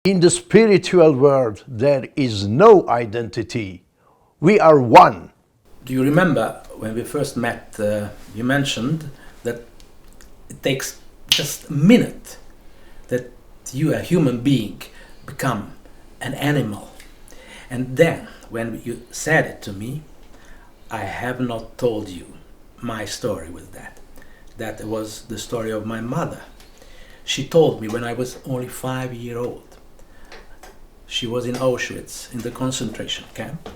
In the spiritual world, there is no identity. We are one. Do you remember when we first met, you mentioned that it takes just a minute that you, a human being, become an animal. And then, when you said it to me, I have not told you my story with that. That was the story of my mother. She told me when I was only 5 years old. She was in Auschwitz, in the concentration camp.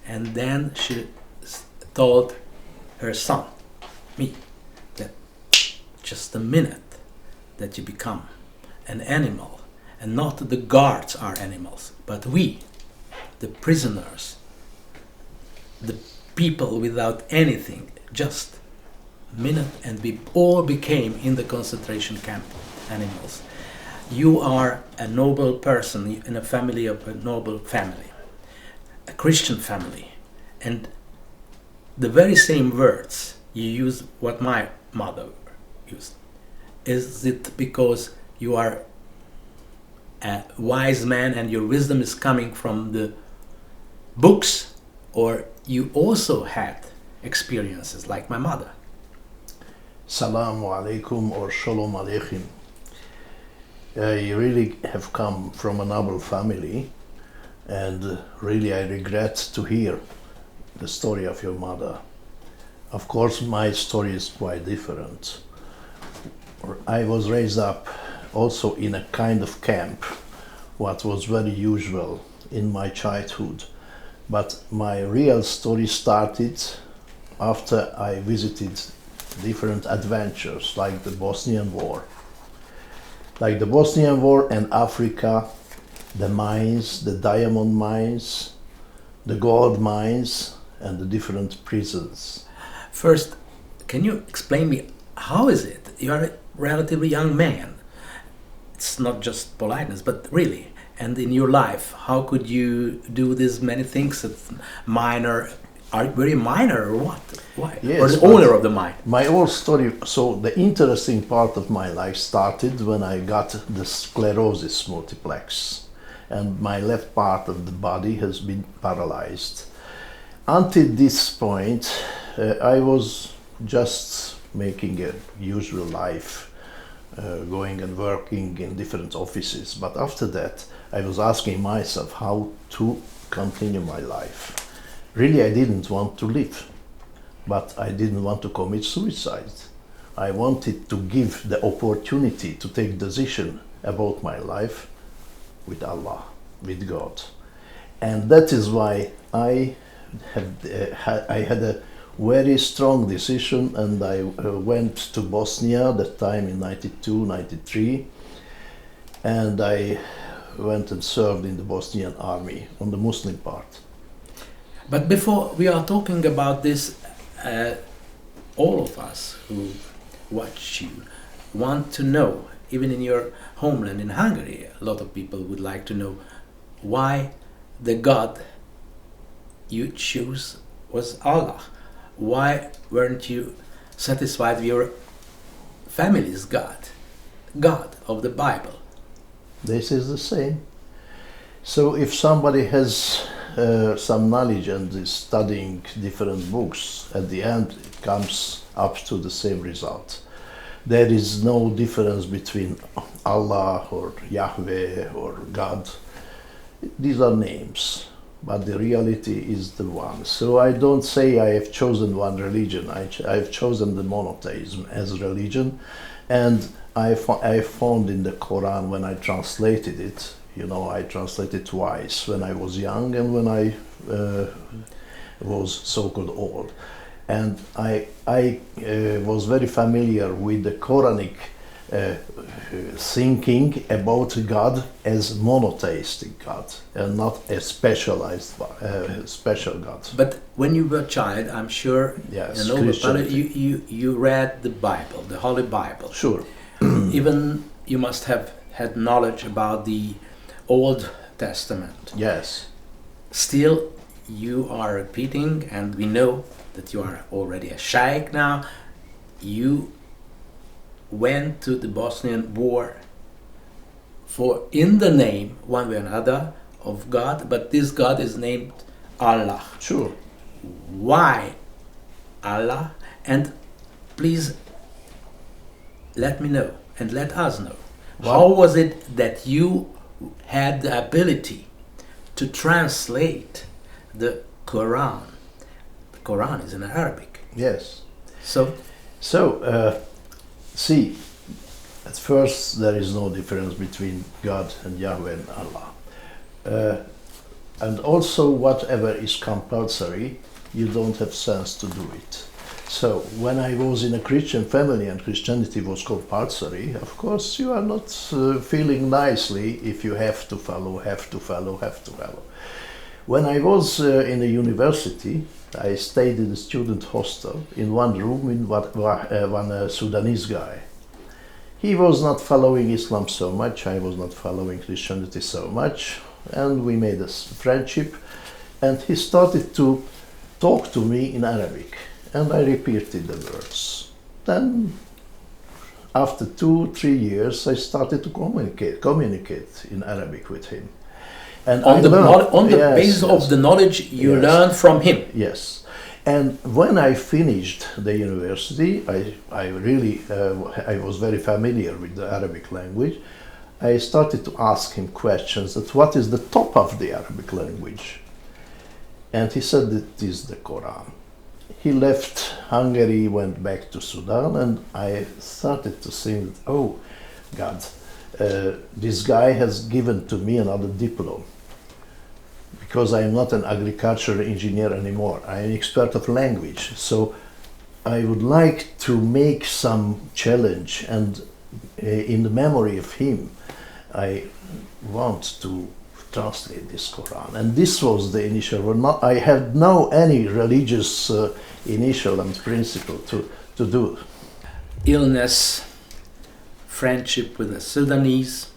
And then she told her son, me, that just a minute that you become an animal, and not the guards are animals, but we, the prisoners, the people without anything, just a minute, and we all became in the concentration camp animals. You are a noble person in a family of a noble family, a Christian family, and the very same words you use what my mother used. Is it because you are a wise man and your wisdom is coming from the books, or you also had experiences like my mother? Salamu alaikum or shalom aleichem. I really have come from a noble family, and really I regret to hear the story of your mother. Of course, my story is quite different. I was raised up also in a kind of camp, what was very usual in my childhood. But my real story started after I visited different adventures, like the Bosnian War. Like the Bosnian War and Africa, the mines, the diamond mines, the gold mines, and the different prisons. First, can you explain me, how is it? You are a relatively young man. It's not just politeness, but really. And in your life, how could you do these many things that minor, are very minor or what? Why? Yes, or the owner of the mine? My whole story, so the interesting part of my life started when I got the sclerosis multiplex, and my left part of the body has been paralyzed. Until this point, I was just making a usual life, going and working in different offices. But after that, I was asking myself how to continue my life. Really, I didn't want to live, but I didn't want to commit suicide. I wanted to give the opportunity to take decision about my life with Allah, with God. And that is why I had a very strong decision, and I went to Bosnia that time in 92, 93, and I went and served in the Bosnian army on the Muslim part. But before we are talking about this, all of us who watch you want to know, even in your homeland in Hungary, a lot of people would like to know why the God you choose was Allah. Why weren't you satisfied with your family's God, God of the Bible? This is the same. So if somebody has some knowledge and is studying different books, at the end it comes up to the same result. There is no difference between Allah or Yahweh or God. These are names, but the reality is the one. So I don't say I have chosen one religion. I've chosen the monotheism as religion, and I found in the Quran, when I translated it, I translated twice, when I was young and when I was so-called old. And I was very familiar with the Quranic thinking about God as monotheistic God and not a specialized special God. But when you were a child, I'm sure, Yes, you read the Bible, the Holy Bible. Sure. Even you must have had knowledge about the Old Testament. Yes. Still, you are repeating, and we know that you are already a sheikh now. You went to the Bosnian War for in the name, one way or another, of God, but this God is named Allah. Sure. Why Allah? And please let me know and let us know. How was it that you had the ability to translate the Quran? The Quran is in Arabic. Yes. So, see, at first there is no difference between God and Yahweh and Allah. And also whatever is compulsory, you don't have sense to do it. So when I was in a Christian family and Christianity was compulsory, of course you are not feeling nicely if you have to follow. When I was in a university, I stayed in a student hostel in one room in one Sudanese guy. He was not following Islam so much, I was not following Christianity so much, and we made a friendship, and he started to talk to me in Arabic, and I repeated the words. Then, after 2-3 years, I started to communicate in Arabic with him. And on the basis yes, of the knowledge you yes, learned from him. Yes. And when I finished the university, I really I was very familiar with the Arabic language. I started to ask him questions that what is the top of the Arabic language? And he said that it is the Quran. He left Hungary, went back to Sudan, and I started to think, oh God, this guy has given to me another diploma. Because I am not an agricultural engineer anymore, I am an expert of language. So I would like to make some challenge, and in the memory of him, I want to translate this Quran. And this was the initial one. I had no any religious initial and principle to do. Illness, friendship with the Sudanese,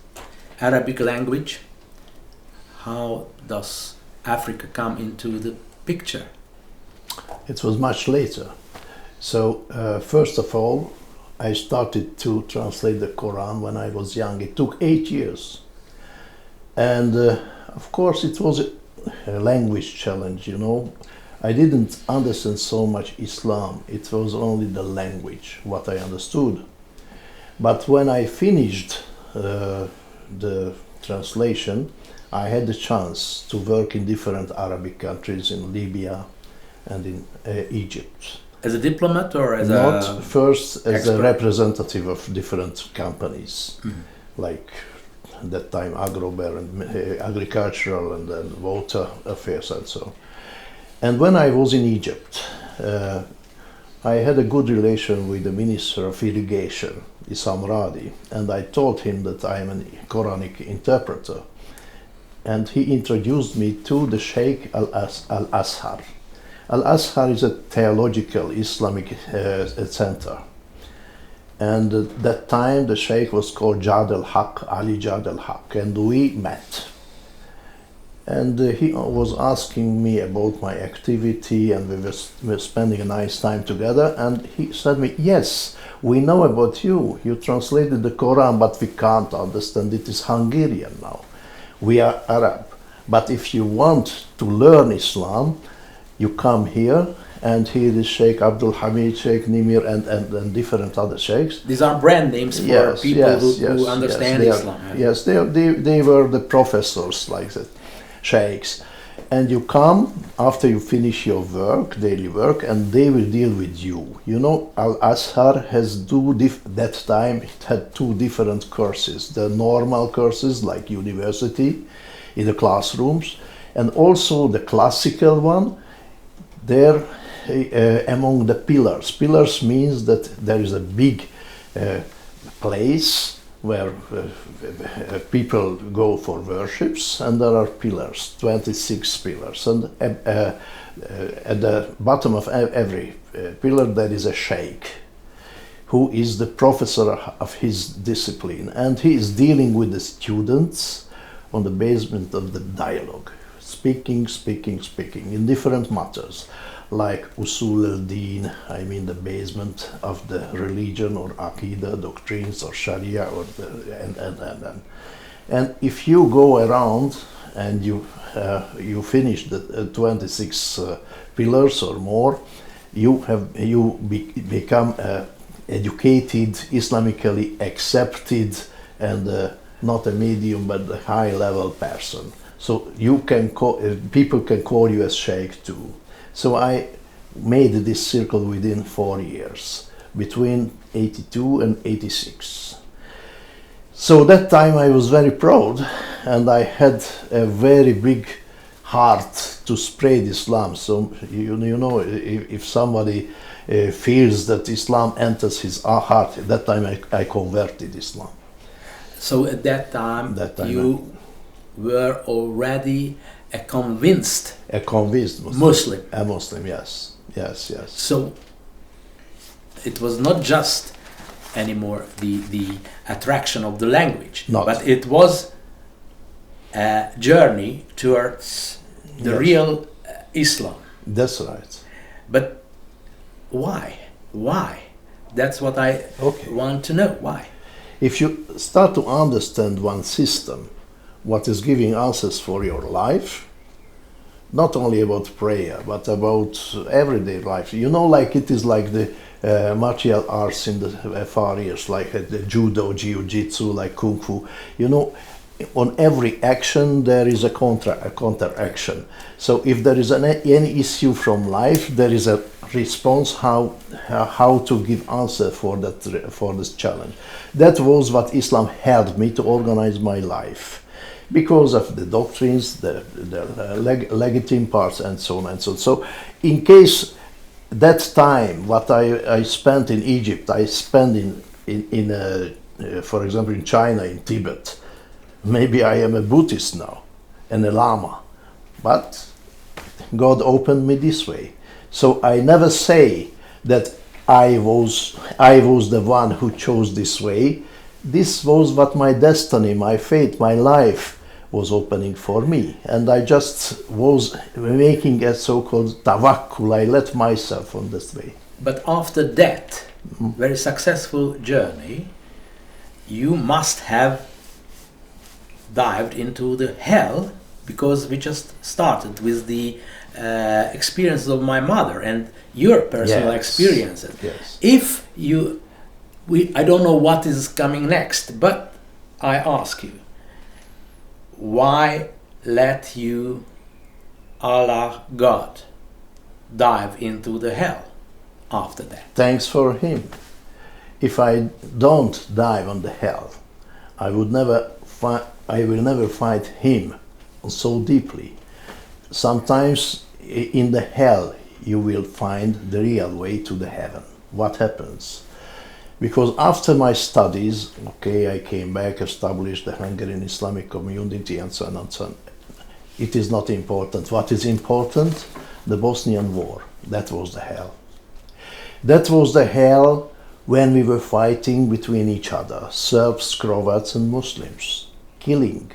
Arabic language. How does Africa come into the picture? It was much later. So first of all, I started to translate the Quran when I was young. It took 8 years. And of course it was a language challenge, you know. I didn't understand so much Islam. It was only the language, what I understood. But when I finished the translation, I had the chance to work in different Arabic countries, in Libya and in Egypt. As a diplomat or as Not first as expert? a representative of different companies, like at that time Agrober and agricultural and then water affairs and so. And when I was in Egypt, I had a good relation with the Minister of Irrigation, Issam Radi, and I told him that I am a Quranic interpreter. And he introduced me to the Sheikh Al-Azhar. Al-Azhar is a theological Islamic center. And at that time the Sheikh was called Jad al-Haq, Ali Jad al-Haq, and we met. And he was asking me about my activity, and we were spending a nice time together, and he said to me, yes, we know about you. You translated the Quran, but we can't understand it. Is Hungarian now. We are Arab. But if you want to learn Islam, you come here, and here is Sheikh Abdul Hamid, Sheikh Nimir, and different other sheikhs. These are brand names for people who understand Islam. Yes, they were the professors, like that, sheikhs. And you come after you finish your work, daily work, and they will deal with you. You know, Al-Azhar has that time it had two different courses. The normal courses, like university, in the classrooms, and also the classical one, there among the pillars. Pillars means that there is a big place where people go for worships, and there are pillars, 26 pillars, and at the bottom of every pillar there is a sheikh who is the professor of his discipline, and he is dealing with the students on the basement of the dialogue, speaking in different matters, like usul al-din, I mean the basement of the religion, or aqidah, doctrines, or sharia, or And if you go around and you finish the 26 pillars or more, you become educated, Islamically accepted, and not a medium but a high level person. So you can people can call you as sheikh too. So I made this circle within 4 years, between 82 and 86. So that time I was very proud, and I had a very big heart to spread Islam. So you know, if somebody feels that Islam enters his heart, at that time I converted Islam. So at that time you were already a convinced Muslim. A Muslim, yes. So it was not just anymore the attraction of the language, but it was a journey towards the real Islam. That's right. But why? That's what I want to know. Why? If you start to understand one system, what is giving answers for your life, not only about prayer, but about everyday life. You know, like it is like the martial arts in the far years, like the judo, jiu-jitsu, like kung fu. You know, on every action there is a counter action. So if there is any issue from life, there is a response how to give answer for this challenge. That was what Islam helped me to organize my life, because of the doctrines, the legitimate parts, and so on and so on. So in case that time what I spent in Egypt, I spent in for example in China, in Tibet, maybe I am a Buddhist now and a Lama, but God opened me this way. So I never say that I was the one who chose this way. This was what my destiny, my fate, my life was opening for me, and I just was making a so-called tawakkul. I let myself on this way. But after that very successful journey, you must have dived into the hell, because we just started with the experiences of my mother and your personal experiences. Yes. If I don't know what is coming next, but I ask you, why let you, Allah, God, dive into the hell after that? Thanks for him. If I don't dive on the hell, I will never find him so deeply. Sometimes in the hell you will find the real way to the heaven. What happens? Because after my studies, I came back, established the Hungarian Islamic community, and so on and so on. It is not important. What is important? The Bosnian War. That was the hell. That was the hell when we were fighting between each other, Serbs, Croats, and Muslims, killing.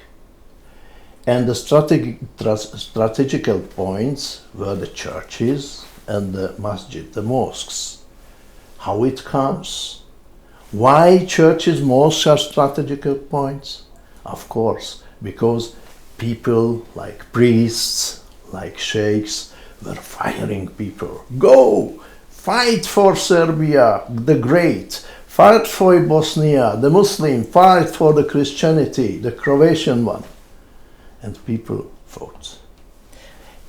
And the strategical points were the churches and the masjid, the mosques. How it comes? Why churches, mosques are strategical points? Of course, because people like priests, like sheikhs, were firing people. Go! Fight for Serbia, the great. Fight for Bosnia, the Muslim. Fight for the Christianity, the Croatian one. And people fought.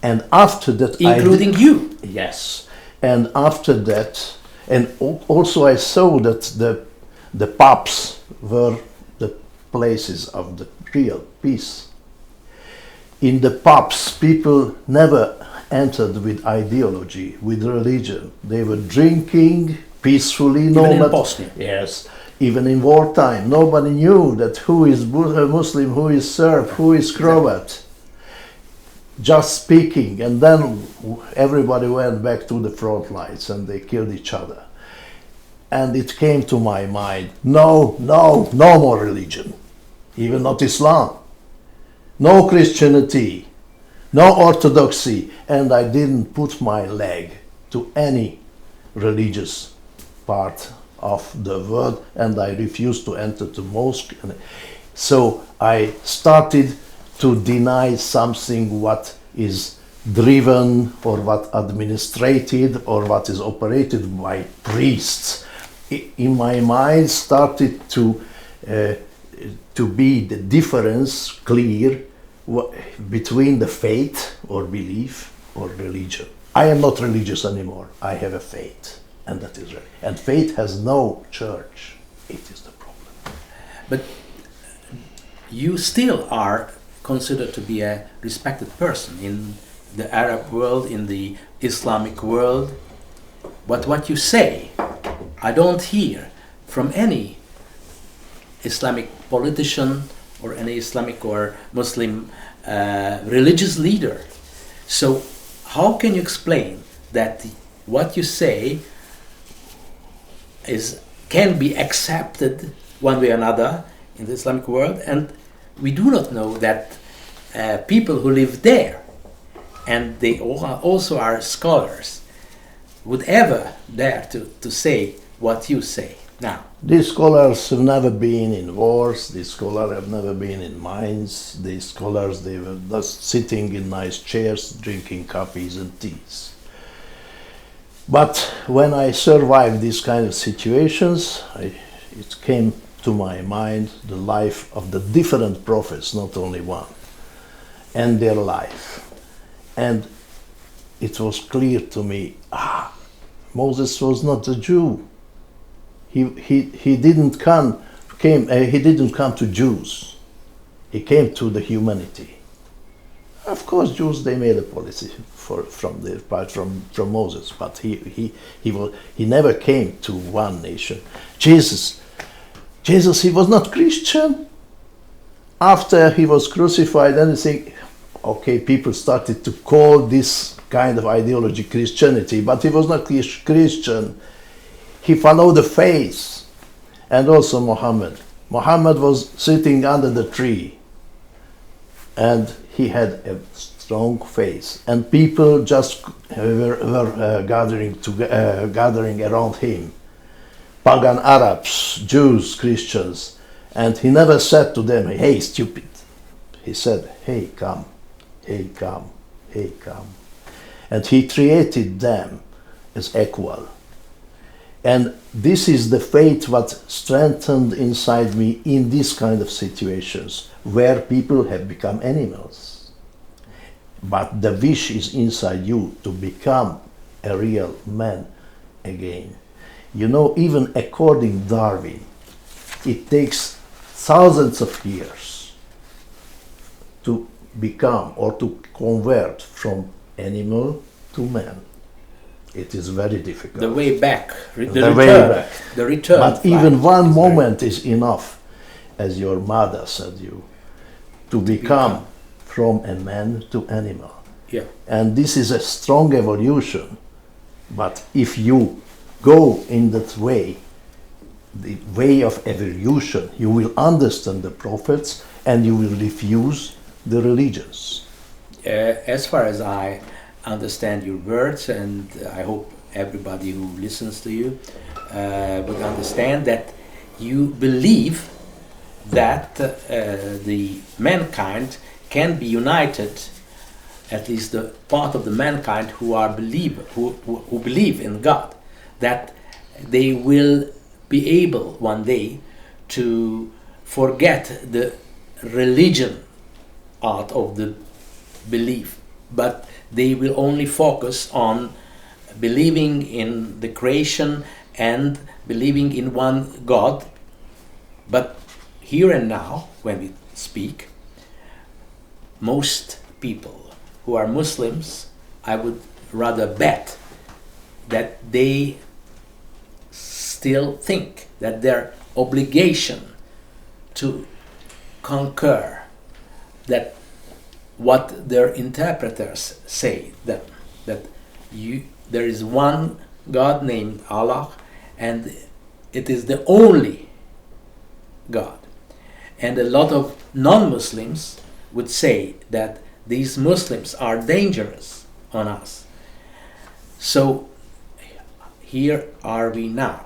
And after that, including you. Yes. And after that, and also I saw that the pubs were the places of the real peace. In the pubs, people never entered with ideology, with religion. They were drinking peacefully. Even in Bosnia. Yes. Even in wartime, nobody knew that who is Muslim, who is Serb, who is Croat. Just speaking, and then everybody went back to the front lines and they killed each other. And it came to my mind, no more religion, even not Islam, no Christianity, no Orthodoxy, and I didn't put my leg to any religious part of the world, and I refused to enter the mosque. So I started to deny something what is driven or what administrated or what is operated by priests. In my mind started to be the difference clear between the faith or belief or religion. I am not religious anymore. I have a faith, and that is right. And faith has no church. It is the problem. But you still are considered to be a respected person in the Arab world, in the Islamic world. But what you say, I don't hear from any Islamic politician or any Islamic or Muslim religious leader. So how can you explain that what you say can be accepted one way or another in the Islamic world, and we do not know that people who live there, and they also are scholars, would ever dare to say what you say now? These scholars have never been in wars, these scholars have never been in mines, these scholars, they were just sitting in nice chairs, drinking coffees and teas. But when I survived these kind of situations, it came to my mind the life of the different prophets, not only one, and their life. And it was clear to me, Moses was not a Jew. He didn't come to Jews. He came to the humanity. Of course, Jews, they made a policy from their part from Moses, but he never came to one nation. Jesus, he was not Christian. After he was crucified, anything, okay, people started to call this kind of ideology Christianity, but he was not Christian. He followed the faith. And also Muhammad. Muhammad was sitting under the tree, and he had a strong faith, and people just were gathering around him. Pagan Arabs, Jews, Christians, and he never said to them, "Hey, stupid." He said, "Hey, come, hey, come, hey, come," and he treated them as equal. And this is the faith what strengthened inside me in these kind of situations where people have become animals. But the wish is inside you to become a real man again. You know, even according to Darwin, it takes thousands of years to become or to convert from animal to man. It is very difficult. The way back, the return. But even one moment is enough, as your mother said to become from a man to animal. Yeah. And this is a strong evolution. But if you go in that way, the way of evolution, you will understand the prophets and you will refuse the religions. As far as I understand your words, and I hope everybody who listens to you would understand that you believe that the mankind can be united, at least the part of the mankind who believe in God, that they will be able one day to forget the religion art of the belief, but they will only focus on believing in the creation and believing in one God. But here and now, when we speak, most people who are Muslims, I would rather bet that they still think that their obligation to concur that what their interpreters say, that there is one God named Allah, and it is the only God. And a lot of non-Muslims would say that these Muslims are dangerous on us. So here are we now.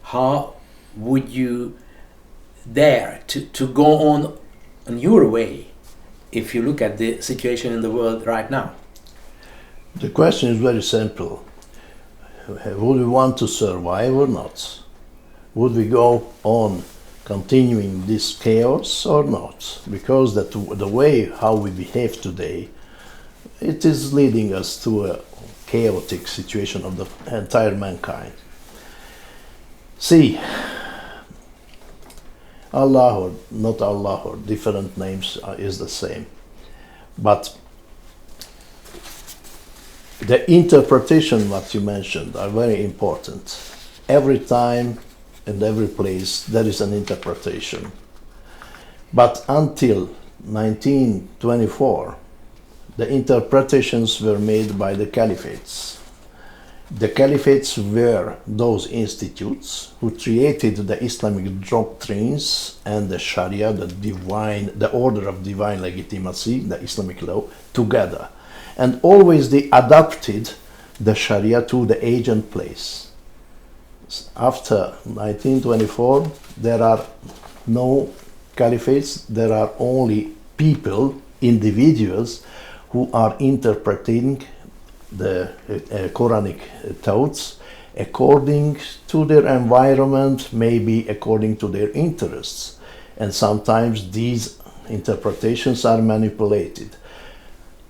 How would you dare to go on your way if you look at the situation in the world right now? The question is very simple. Would we want to survive or not? Would we go on continuing this chaos or not? Because the way how we behave today, it is leading us to a chaotic situation of the entire mankind. See, Allah or not Allah or different names is the same. But the interpretation what you mentioned are very important. Every time and every place there is an interpretation. But until 1924, the interpretations were made by the caliphates. The caliphates were those institutes who created the Islamic doctrines and the Sharia, the order of divine legitimacy, the Islamic law, together. And always they adapted the Sharia to the age and place. After 1924, there are no caliphates, there are only people, individuals, who are interpreting the Quranic thoughts according to their environment, maybe according to their interests. And sometimes these interpretations are manipulated.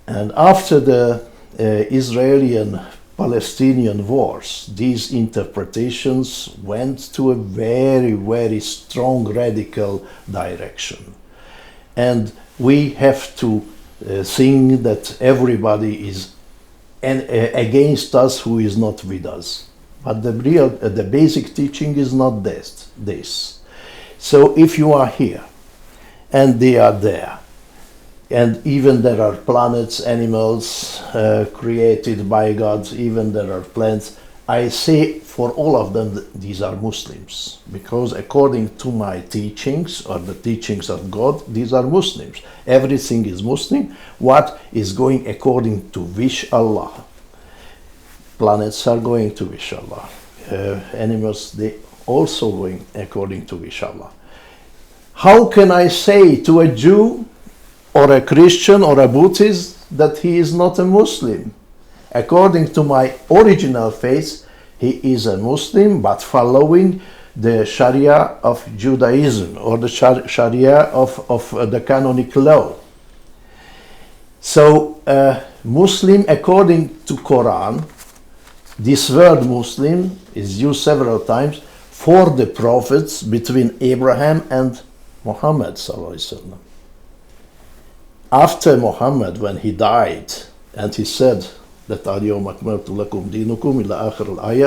And after the Israeli and Palestinian wars, these interpretations went to a very, very strong radical direction. And we have to think that everybody is against us who is not with us. But the basic teaching is not this. So if you are here and they are there, and even there are planets, animals created by God, even there are plants, I say for all of them these are Muslims, because according to my teachings or the teachings of God, these are Muslims. Everything is Muslim. What is going according to wish Allah? Planets are going to wish Allah. Animals, they also going according to wish Allah. How can I say to a Jew or a Christian or a Buddhist that he is not a Muslim? According to my original faith, he is a Muslim, but following the Sharia of Judaism or the Sharia of the canonic law. So, Muslim, according to Quran, this word Muslim is used several times for the prophets between Abraham and Muhammad sallallahu alaihi wasallam. After Muhammad, when he died, and he said that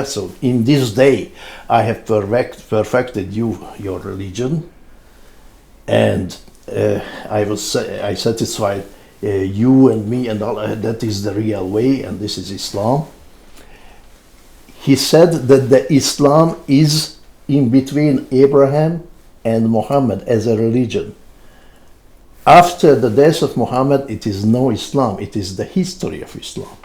so in this day I have perfected your religion, and I satisfied you and me, and all, that is the real way, and this is Islam. He said that the Islam is in between Abraham and Muhammad as a religion. After the death of Muhammad, it is no Islam, it is the history of Islam.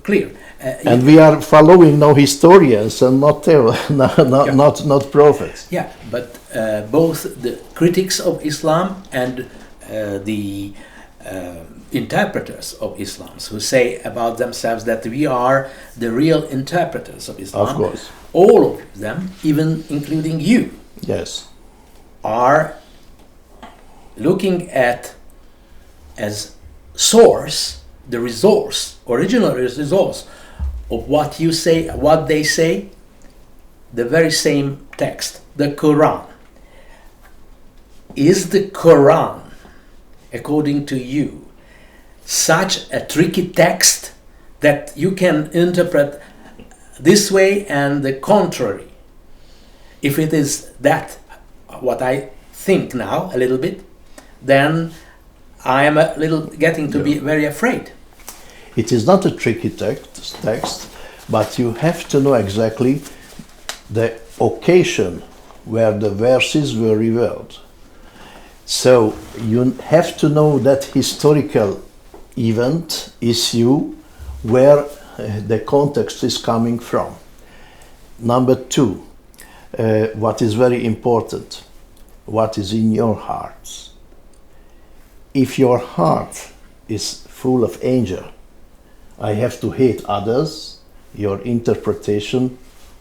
Clear. And we are following now historians and not prophets. Yeah, but both the critics of Islam and the interpreters of Islam who say about themselves that we are the real interpreters of Islam. Of course. All of them, even including you, yes, are looking at as source, the resource, original resource of what you say, what they say, the very same text, the Quran. Is the Quran, according to you, such a tricky text that you can interpret this way and the contrary? If it is that, what I think now a little bit, then I am a little getting to be very afraid. It is not a tricky text, but you have to know exactly the occasion where the verses were revealed. So you have to know that historical event, issue, where the context is coming from. Number two, what is very important, what is in your hearts. If your heart is full of anger, I have to hate others, your interpretation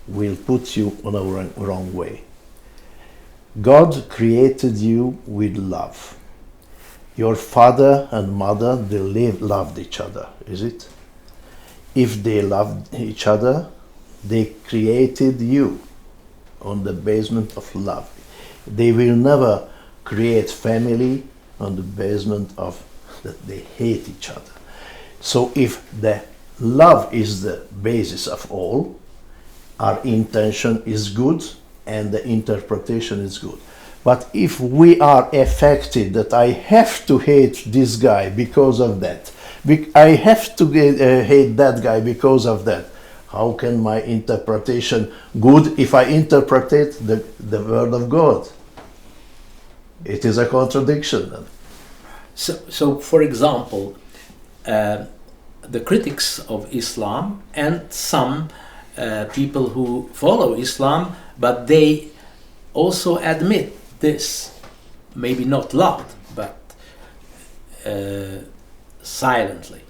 will put you on a wrong way. God created you with love. Your father and mother, they loved each other, is it? If they loved each other, they created you on the basement of love. They will never create family on the basement of that they hate each other. So if the love is the basis of all, our intention is good and the interpretation is good. But if we are affected that I have to hate this guy because of that, I have to hate that guy because of that, how can my interpretation good if I interpret the word of God? It is a contradiction then. So for example, the critics of Islam and some people who follow Islam, but they also admit this, maybe not loud, but silently,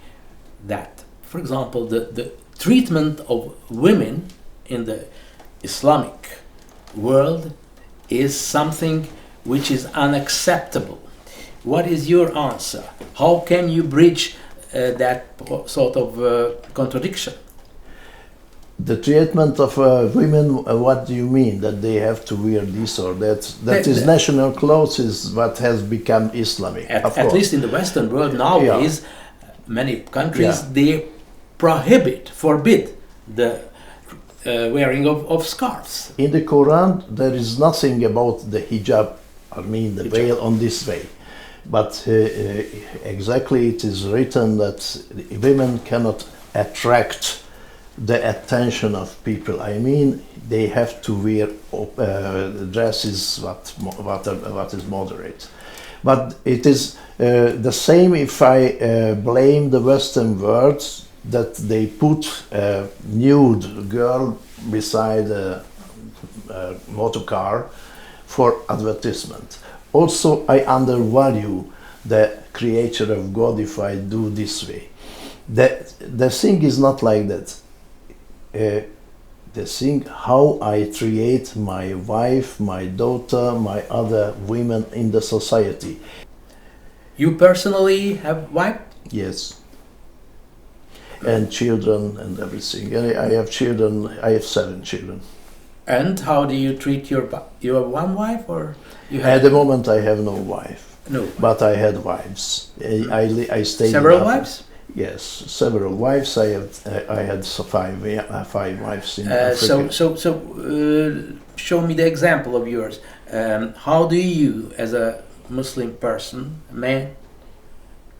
that, for example, the treatment of women in the Islamic world is something which is unacceptable. What is your answer? How can you bridge that sort of contradiction? The treatment of women, what do you mean? That they have to wear this or that? That is national clothes is what has become Islamic. At least in the Western world nowadays, many countries, they forbid the wearing of scarves. In the Quran, there is nothing about the hijab, I mean the veil on this way. But exactly it is written that women cannot attract the attention of people. I mean, they have to wear dresses what is moderate. But it is the same if I blame the Western world that they put a nude girl beside a motor car for advertisement. Also, I undervalue the creature of God if I do this way. The thing is not like that. The thing how I treat my wife, my daughter, my other women in the society. You personally have wife? Yes. And children and everything. I have children. I have 7 children. And how do you treat your one wife, or you have? At the moment, I have no wife. No. But I had wives. I stayed. Several wives? Yes, several wives. I had 5 wives in Africa. So show me the example of yours. How do you, as a Muslim person, a man,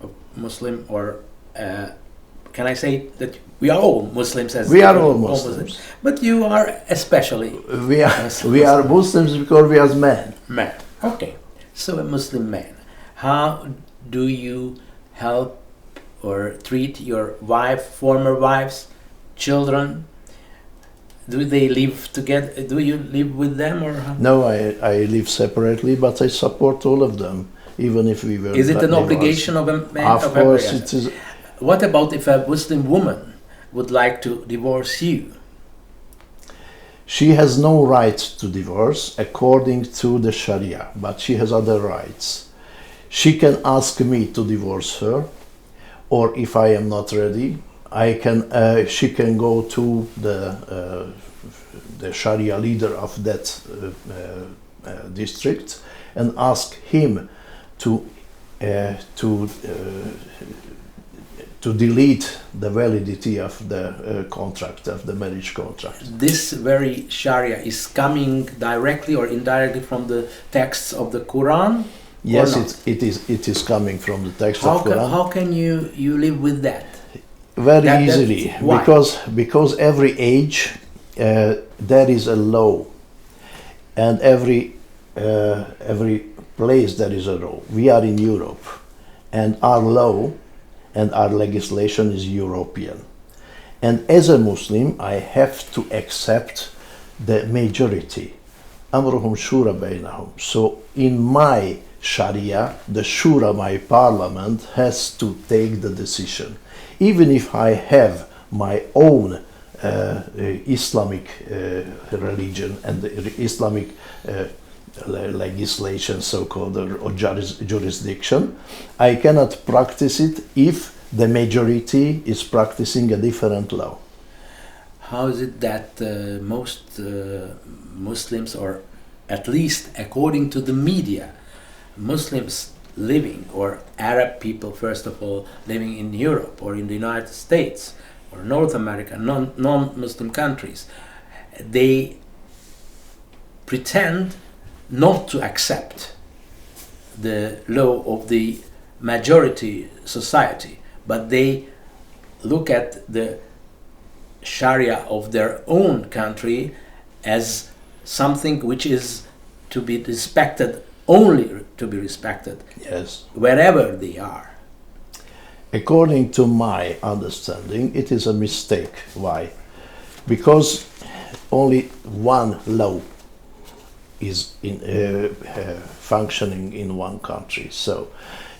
a Muslim, or can I say that we are all Muslims? We are all Muslims. But you are especially. We are Muslims because we are men. Man. Okay. So a Muslim man. How do you help or treat your wife, former wives, children? Do they live together? Do you live with them, or how? No, I live separately, but I support all of them, even if we were. Is it an obligation of a man? Of course, it is. What about if a Muslim woman would like to divorce you? She has no right to divorce according to the Sharia, but she has other rights. She can ask me to divorce her, or if I am not ready, she can go to the Sharia leader of that district and ask him to delete the validity of the contract, of the marriage contract. This very Sharia is coming directly or indirectly from the texts of the Quran? Yes, it is coming from the text of Quran. How can you live with that? Very easily, because every age there is a law, and every place there is a law. We are in Europe, and our law and our legislation is European. And as a Muslim, I have to accept the majority. أمرهم شورى بينهم. So in my Sharia, the Shura, my parliament, has to take the decision. Even if I have my own Islamic religion and the Islamic legislation, so-called, or jurisdiction, I cannot practice it if the majority is practicing a different law. How is it that most Muslims, or at least according to the media, Muslims living, or Arab people first of all, living in Europe or in the United States or North America, non-Muslim countries, they pretend not to accept the law of the majority society, but they look at the Sharia of their own country as something which is to be respected, only to be respected, Yes. wherever they are. According to my understanding, it is a mistake. Why? Because only one law is functioning in one country. So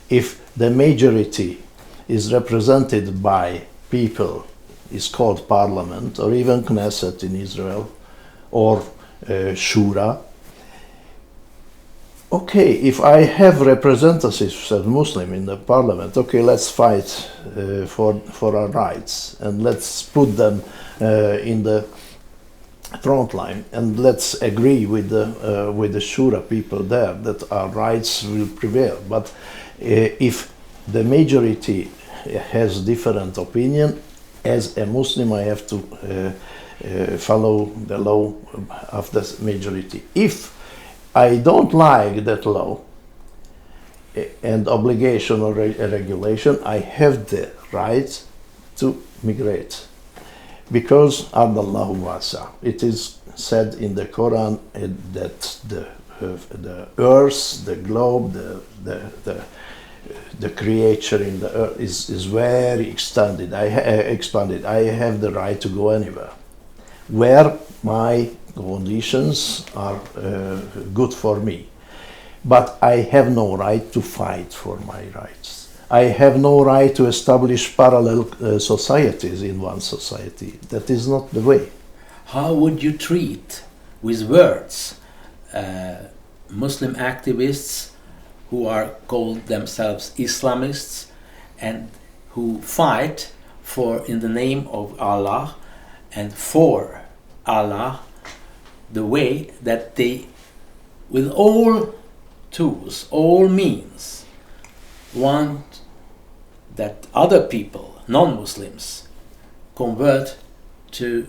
if the majority is represented by people, is called parliament, or even Knesset in Israel, or Shura. Okay, if I have representatives of Muslim in the parliament, okay, let's fight for our rights, and let's put them in the front line, and let's agree with the Shura people there that our rights will prevail. But if the majority has different opinion, as a Muslim, I have to follow the law of the majority. If I don't like that law and obligation or regulation, I have the right to migrate. Because Allahu wasa, it is said in the Quran that the earth, the globe, the creature in the earth is very expanded. I have the right to go anywhere where my conditions are good for me. But I have no right to fight for my rights. I have no right to establish parallel societies in one society. That is not the way. How would you treat, with words, Muslim activists who are called themselves Islamists and who fight in the name of Allah and for Allah, the way that they, with all tools, all means, want that other people, non-Muslims, convert to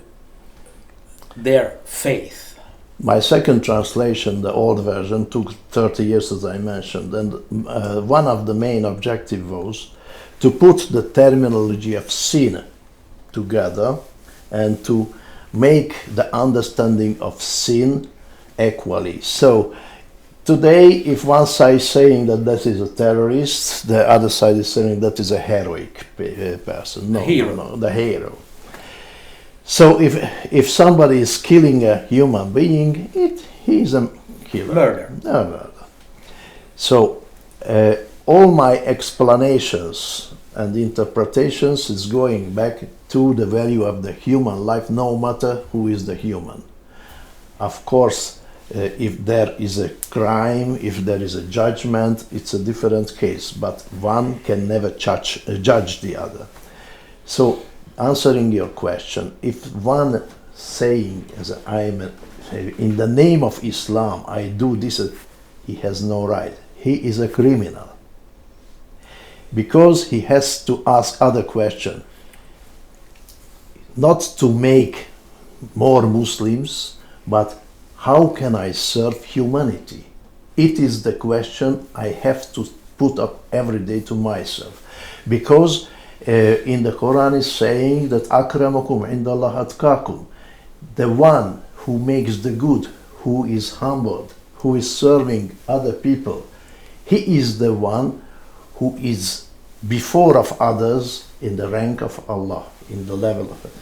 their faith? My second translation, the old version, took 30 years, as I mentioned, and one of the main objectives was to put the terminology of sin together and to make the understanding of sin equally. So today, if one side is saying that is a terrorist, the other side is saying that is a heroic person. No, the hero. So if somebody is killing a human being, he is a killer. Murder. So all my explanations and interpretations is going back to the value of the human life, no matter who is the human. Of course, if there is a crime, if there is a judgment, it's a different case, but one can never judge the other. So, answering your question, if one saying, as I am in the name of Islam, I do this, he has no right. He is a criminal. Because he has to ask other question, not to make more Muslims, but how can I serve humanity? It is the question I have to put up every day to myself. Because in the Quran is saying that akramakum indallah atqakum, the one who makes the good, who is humbled, who is serving other people, he is the one who is before of others in the rank of Allah, in the level of it.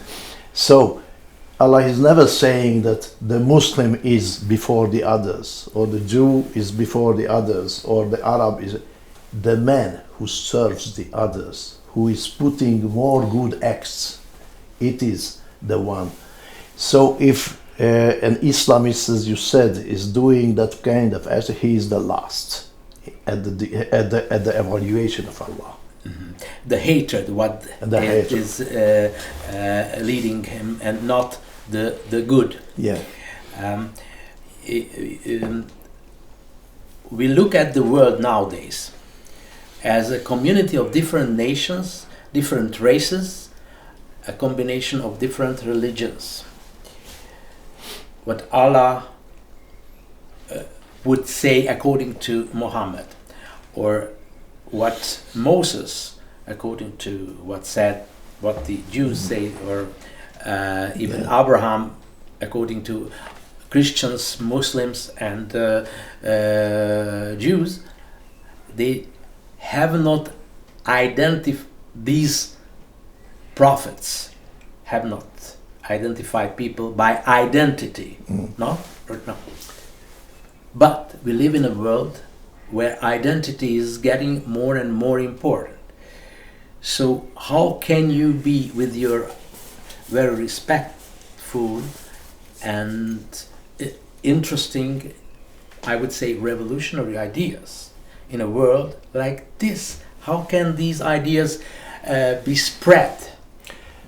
So Allah is never saying that the Muslim is before the others, or the Jew is before the others, or the Arab is. The man who serves the others, who is putting more good acts, it is the one. So if an Islamist, as you said, is doing that kind of act, he is the last at the evaluation of Allah. Mm-hmm. The hatred, what is leading him, and not the good. Yeah. We look at the world nowadays as a community of different nations, different races, a combination of different religions. What Allah would say according to Muhammad, or what Moses according to what the Jews say, or even Abraham according to Christians, Muslims, and Jews, they have not identified, these prophets have not identified people by identity, no? But we live in a world where identity is getting more and more important. So how can you be, with your very respectful and interesting, I would say revolutionary ideas in a world like this? How can these ideas be spread?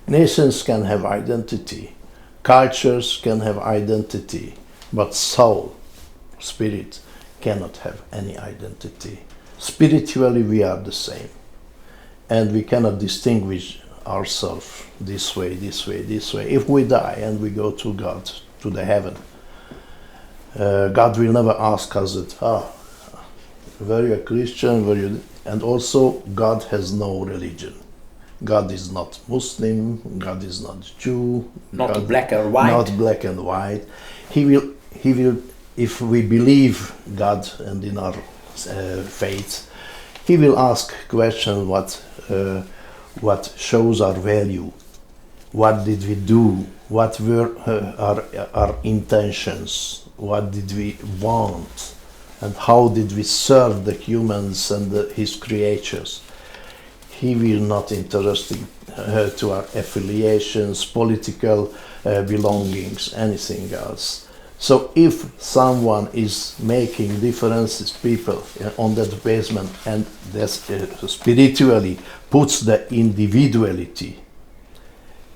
Nations can have identity, cultures can have identity, but soul, spirit, cannot have any identity. Spiritually we are the same, and we cannot distinguish ourselves this way, this way, this way. If we die and we go to God, to the heaven, God will never ask us that, were you a Christian, were you... And also God has no religion. God is not Muslim, God is not Jew, not God, black or white. Not black and white. He will, if we believe God and in our faith, He will ask question what shows our value, what did we do, what were our intentions, what did we want, and how did we serve the humans and His creatures. He will not interested to our affiliations, political belongings, anything else. So if someone is making differences, people on that basement, and spiritually puts the individuality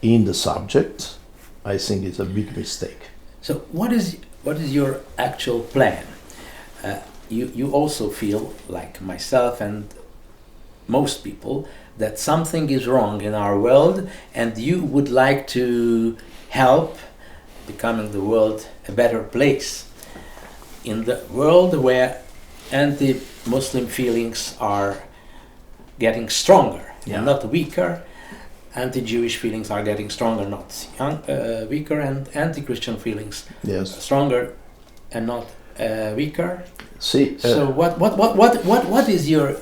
in the subject, I think it's a big mistake. So what is your actual plan? You also feel, like myself and most people, that something is wrong in our world, and you would like to help becoming the world a better place. In the world where anti-Muslim feelings are getting stronger and not weaker, anti-Jewish feelings are getting stronger, not weaker, and anti-Christian feelings stronger and not weaker. See, so what is your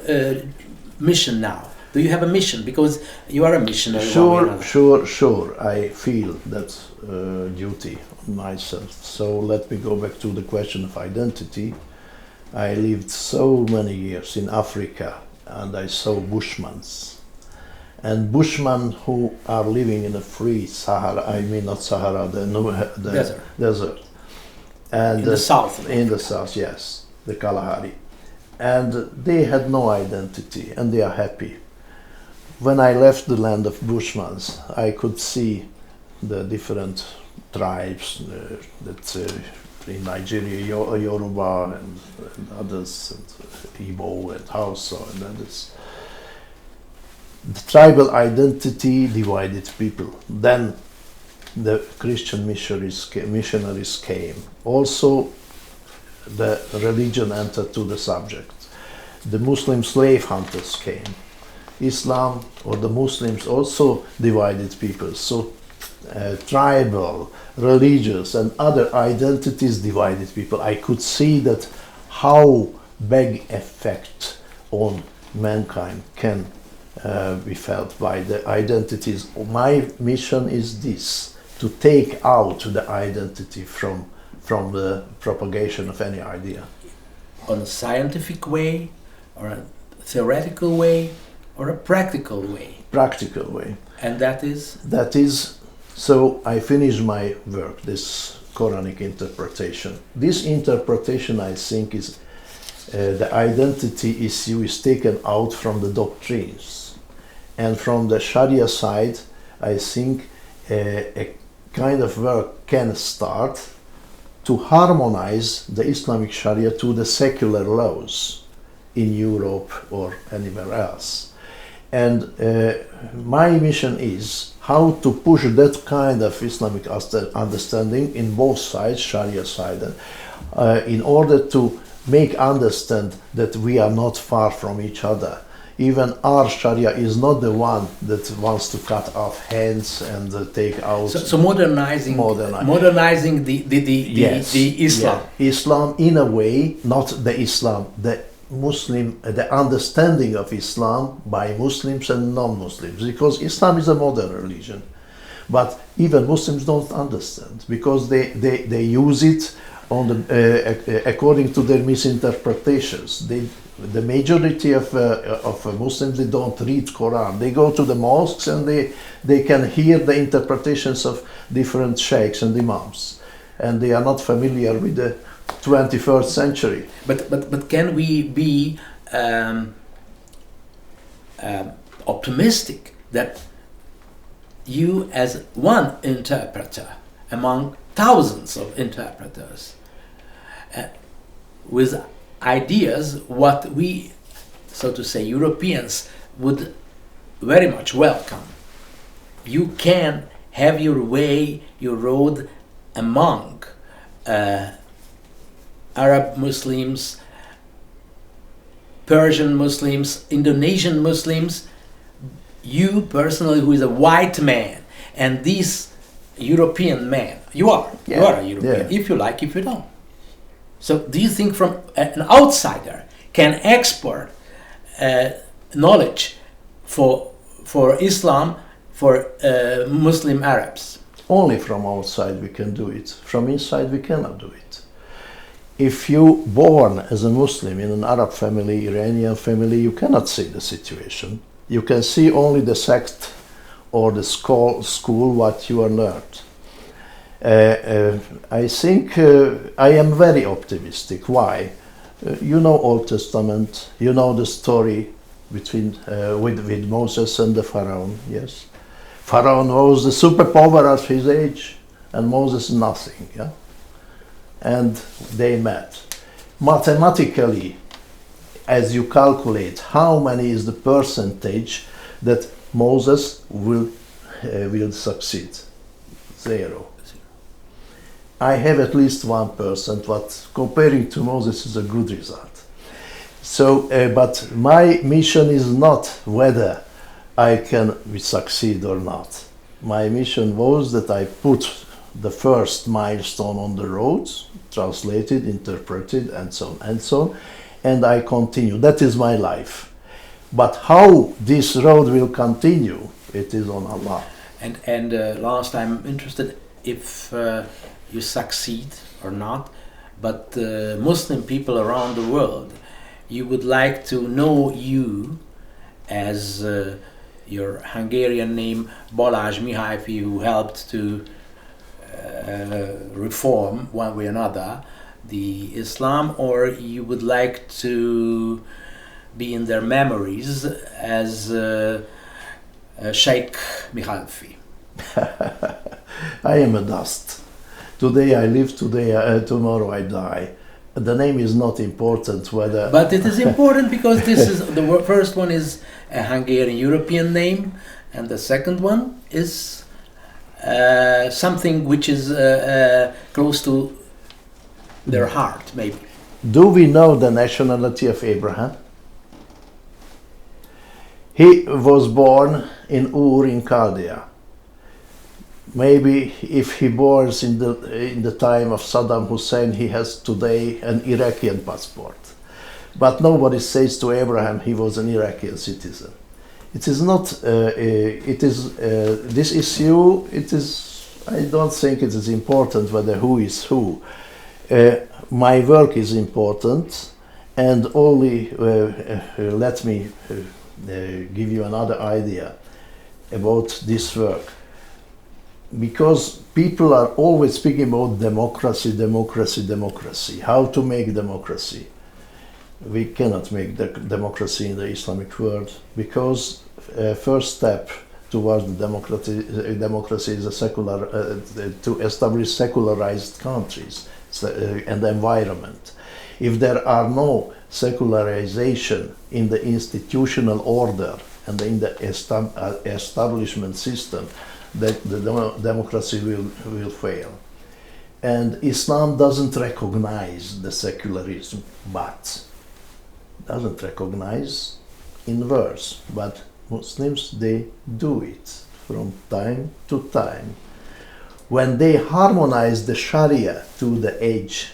mission now? Do you have a mission? Because you are a missionary. Sure. I feel that duty on myself. So let me go back to the question of identity. I lived so many years in Africa, and I saw Bushmen. And Bushmen who are living in a free Sahara, I mean not Sahara, the desert. And in the south. In the south, yes, the Kalahari. And they had no identity, and they are happy. When I left the land of Bushmen, I could see the different tribes that in Nigeria, Yoruba and others, and Igbo and Hausa and others. The tribal identity divided people. Then the Christian missionaries came. Also, the religion entered to the subject. The Muslim slave hunters came. Islam or the Muslims also divided people. So tribal, religious and other identities divided people. I could see that how big effect on mankind can be felt by the identities. My mission is this, to take out the identity from the propagation of any idea. On a scientific way, or a theoretical way, or a practical way? Practical way. And that is? That is, so I finished my work, this Quranic interpretation. This interpretation, I think, is the identity issue is taken out from the doctrines. And from the Sharia side, I think a kind of work can start to harmonize the Islamic Sharia to the secular laws in Europe or anywhere else. And my mission is how to push that kind of Islamic understanding in both sides, Sharia side, in order to make understand that we are not far from each other. Even our Sharia is not the one that wants to cut off hands and take out. So modernizing the Islam. Yeah. Islam in a way, not the Islam, the Muslim, the understanding of Islam by Muslims and non-Muslims, because Islam is a modern religion, but even Muslims don't understand because they use it on the according to their misinterpretations. The majority of Muslims, they don't read Quran. They go to the mosques and they can hear the interpretations of different sheikhs and imams, and they are not familiar with the 21st century. But can we be optimistic that you, as one interpreter among thousands of interpreters, with ideas what we, so to say, Europeans would very much welcome, you can have your way, your road among Arab Muslims, Persian Muslims, Indonesian Muslims, you personally, who is a white man, and these European man, you are a European, if you like, if you don't. So do you think from an outsider can export knowledge for Islam, for Muslim Arabs? Only from outside we can do it. From inside we cannot do it. If you born as a Muslim in an Arab family, Iranian family, you cannot see the situation. You can see only the sect or the school what you are learned. I think I am very optimistic. Why? You know Old Testament. You know the story between with Moses and the Pharaoh. Yes, Pharaoh was the superpower of his age, and Moses nothing. Yeah, and they met. Mathematically, as you calculate, how many is the percentage that Moses will succeed? 0. I have at least 1%, but comparing to Moses is a good result. So, but my mission is not whether I can succeed or not. My mission was that I put the first milestone on the road, translated, interpreted, and so on and so on, and I continue. That is my life. But how this road will continue, it is on Allah. And last, I'm interested if you succeed or not, but Muslim people around the world, you would like to know you as your Hungarian name Balázs Mihalffy, who helped to reform one way or another the Islam, or you would like to be in their memories as Sheikh Mihalffy? I am a dust. Today I live, tomorrow I die. The name is not important whether... But it is important because this is the first one is a Hungarian European name, and the second one is something which is close to their heart, maybe. Do we know the nationality of Abraham? He was born in Ur in Chaldea. Maybe if he borns in the time of Saddam Hussein, he has today an Iraqi passport. But nobody says to Abraham he was an Iraqi citizen. It is not. It is this issue. It is I don't think it is important whether who is who. My work is important, and only let me give you another idea about this work. Because people are always speaking about democracy, democracy, democracy. How to make democracy? We cannot make democracy in the Islamic world, because first step towards the democracy is to establish secularized countries and environment. If there are no secularization in the institutional order and in the establishment system, the democracy will fail. And Islam doesn't recognize the secularism, but doesn't recognize in words, but Muslims, they do it from time to time. When they harmonize the Sharia to the age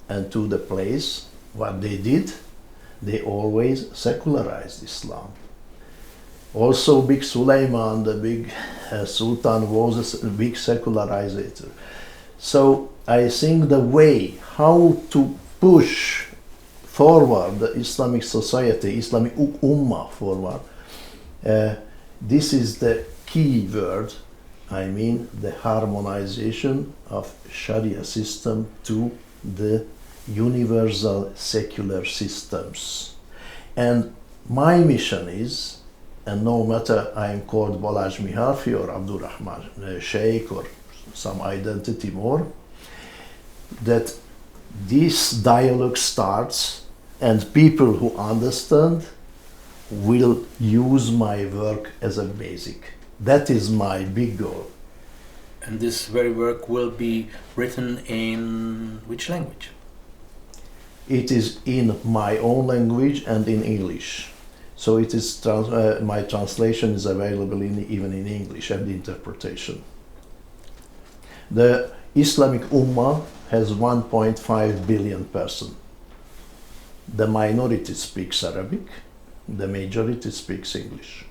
and to the place, what they did, they always secularized Islam. Also, big Suleiman, the big Sultan, was a big secularizer. So I think the way how to push forward the Islamic society, Islamic Ummah forward, this is the key word. I mean the harmonization of Sharia system to the universal secular systems. And my mission is, and no matter I am called Balázs Mihalffy or Abdurrahman Sheikh or some identity more, that this dialogue starts and people who understand will use my work as a basic. That is my big goal. And this very work will be written in which language? It is in my own language and in English. So it is my translation is available even in English, and interpretation. The Islamic Ummah has 1.5 billion person. The minority speaks Arabic, the majority speaks English.